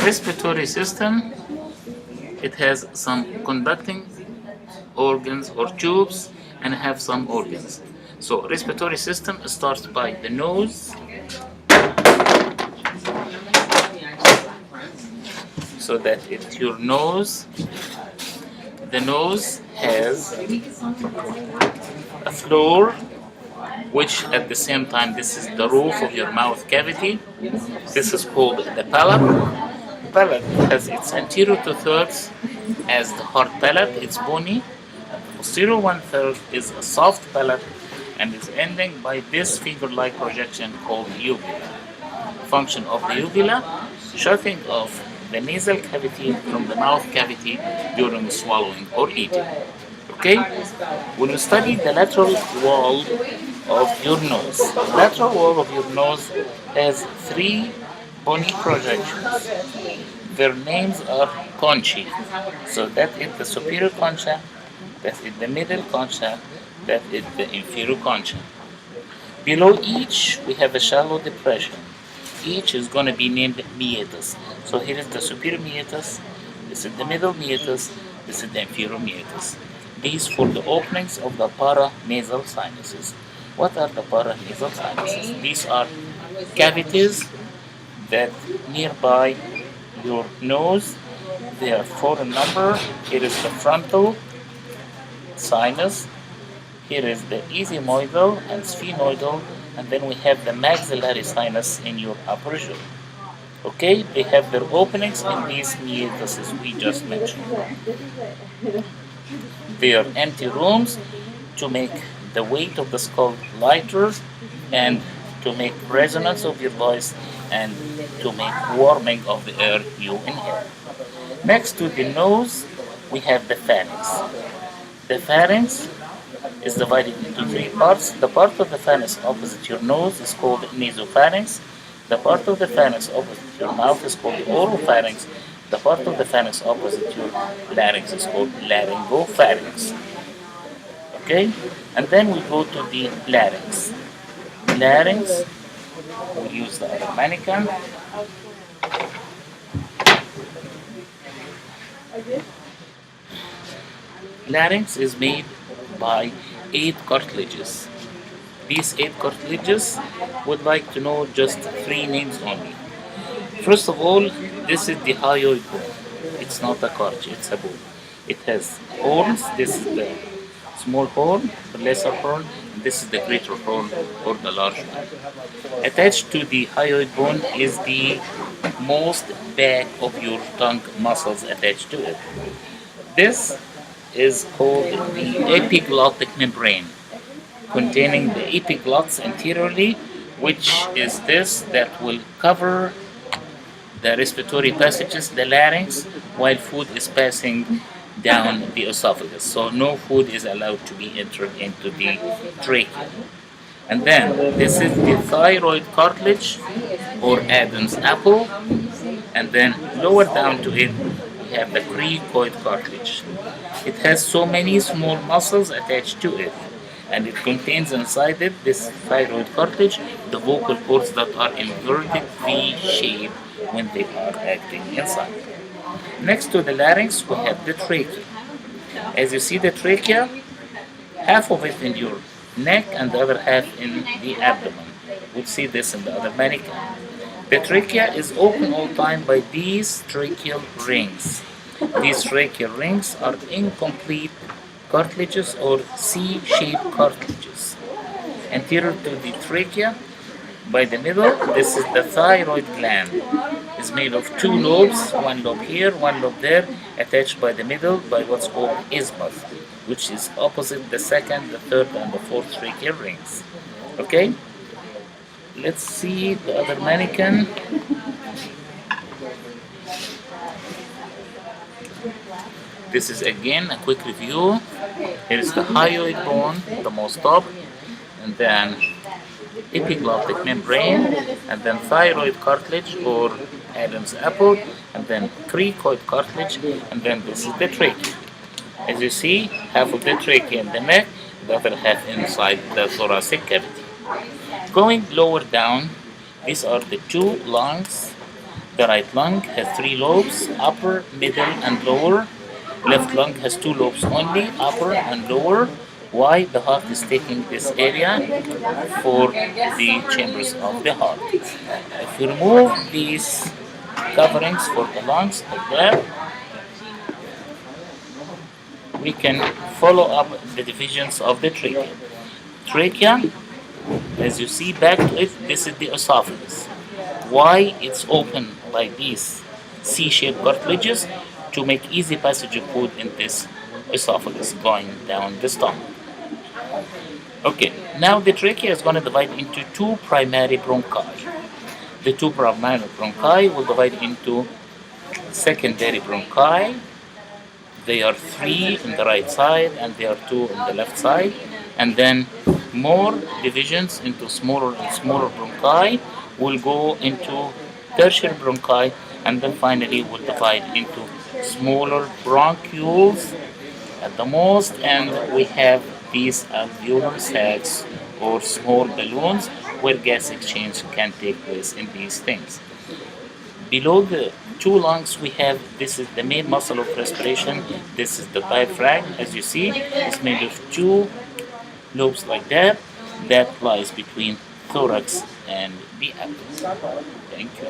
respiratory system, it has some conducting organs or tubes and have some organs. So respiratory system starts by the nose, so that it's your nose. The nose has a floor, which at the same time this is the roof of your mouth cavity. This is called the palate. Palate has its anterior two-thirds as the hard palate, it's bony. Posterior one-third is a soft palate and is ending by this finger-like projection called uvula. Function of the uvula, shutting off the nasal cavity from the mouth cavity during swallowing or eating. Okay? When you study the lateral wall of your nose, the lateral wall of your nose has three bony projections. Their names are conchae. So that is the superior concha, that is the middle concha, that is the inferior concha. Below each, we have a shallow depression. Each is going to be named meatus. So here is the superior meatus, this is the middle meatus, this is the inferior meatus. These for the openings of the paranasal sinuses. What are the paranasal sinuses? These are cavities that nearby your nose. They are four in number. Here is the frontal sinus. Here is the ethmoidal and sphenoidal, and then we have the maxillary sinus in your upper jaw. Okay, they have their openings in these meatuses we just mentioned. They are empty rooms to make the weight of the skull lighter and to make resonance of your voice and to make warming of the air you inhale. Next to the nose, we have the pharynx. The pharynx is divided into three parts. The part of the pharynx opposite your nose is called nasopharynx. The part of the pharynx opposite your mouth is called oropharynx. The part of the pharynx opposite your larynx is called laryngopharynx. Okay? And then we go to the larynx. Larynx, we use the other mannequin. Larynx is made by 8 cartilages. These 8 cartilages would like to know just 3 names only. First of all, this is the hyoid bone. It's not a cartilage, it's a bone. It has horns. This is the small horn, the lesser horn, and this is the greater horn or the large one. Attached to the hyoid bone is the most back of your tongue muscles attached to it. This is called the epiglottic membrane, containing the epiglottis anteriorly, which is this that will cover the respiratory passages, the larynx, while food is passing down the esophagus. So no food is allowed to be entered into the trachea. And then this is the thyroid cartilage or Adam's apple, and then lower down to it we have the cricoid cartilage. It has so many small muscles attached to it, and it contains inside it this thyroid cartilage the vocal cords that are inverted V shape when they are acting inside. Next to the larynx we have the trachea. As you see the trachea, half of it in your neck and the other half in the abdomen. We'll see this in the other mannequin. The trachea is open all time by these tracheal rings. These tracheal rings are incomplete cartilages or C-shaped cartilages. Anterior to the trachea, by the middle, this is the thyroid gland. It's made of 2 lobes, one lobe here, one lobe there, attached by the middle by what's called isthmus, which is opposite the second, the third, and the fourth tracheal rings. Okay? Let's see the other mannequin. This is again a quick review. Here is the hyoid bone, the most top, and then epiglottic membrane, and then thyroid cartilage or Adam's apple, and then cricoid cartilage, and then this is the trachea. As you see, half of the trachea in the neck, the other half inside the thoracic cavity. Going lower down, these are the 2 lungs The right lung has three lobes, upper, middle, and lower. Left lung has two lobes only, upper and lower. Why? The heart is taking this area for the chambers of the heart. If we remove these coverings for the lungs like that, we can follow up the divisions of the trachea. Trachea, as you see back to it, this is the esophagus. Why it's open like these C-shaped cartilages? To make easy passage of food in this esophagus going down the stomach. Okay, now the trachea is going to divide into two primary bronchi. The two primary bronchi will divide into secondary bronchi. They are three on the right side and they are two on the left side. And then more divisions into smaller and smaller bronchi will go into tertiary bronchi, and then finally will divide into smaller bronchioles at the most, and we have these alveolar sacs or small balloons where gas exchange can take place in these things. Below the two lungs, we have this is the main muscle of respiration. This is the diaphragm, as you see, it's made of two lobes like that. That lies between thorax and the abdomen. Thank you.